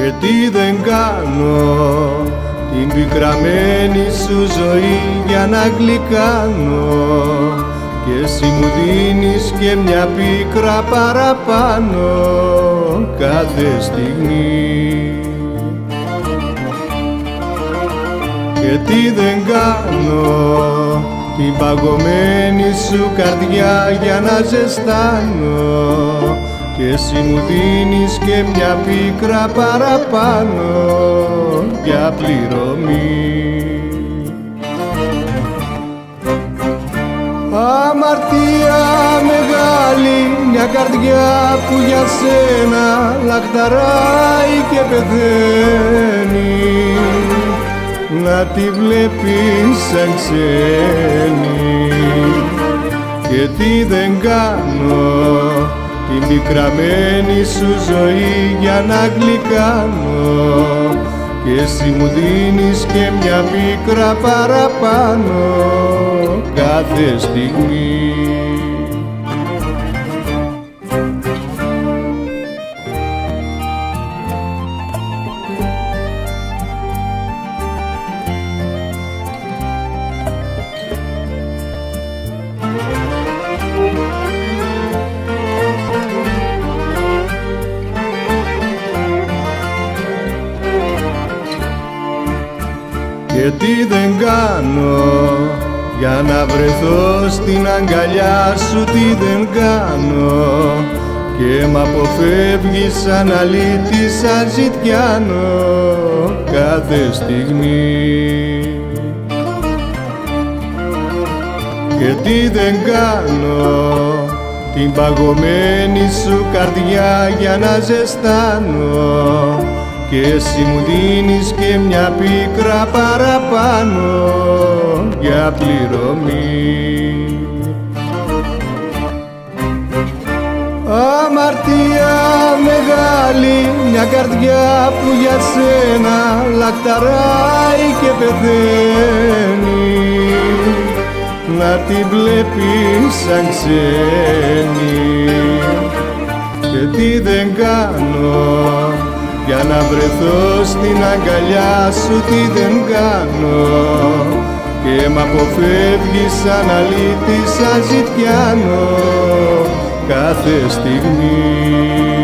Και τι δεν κάνω την πικραμένη σου ζωή για να γλυκάνω, και εσύ μου δίνεις και μια πίκρα παραπάνω κάθε στιγμή. Και τι δεν κάνω την παγωμένη σου καρδιά για να ζεστάνω, και εσύ μου δίνεις και μια πίκρα παραπάνω για πληρωμή. Αμαρτία μεγάλη, μια καρδιά που για σένα λαχταράει και πεθαίνει, να τη βλέπεις σαν ξένη. Και τι δεν κάνω την πικραμένη σου ζωή για να γλυκάνω, και εσύ μου δίνεις και μια πίκρα παραπάνω κάθε στιγμή. Και τι δεν κάνω για να βρεθώ στην αγκαλιά σου, τι δεν κάνω, και μ' αποφεύγεις σαν αλήτη, σαν ζητιάνο κάθε στιγμή. Και τι δεν κάνω την παγωμένη σου καρδιά για να ζεστάνω, και εσύ μου δίνεις και μια πίκρα παραπάνω για πληρωμή. Αμαρτία μεγάλη, μια καρδιά που για σένα λαχταράει και πεθαίνει, να την βλέπεις σαν ξένη. Και τι δεν κάνω για να βρεθώ στην αγκαλιά σου, τι δεν κάνω, και μ' αποφεύγεις σαν αλήτη, σαν ζητιάνο κάθε στιγμή.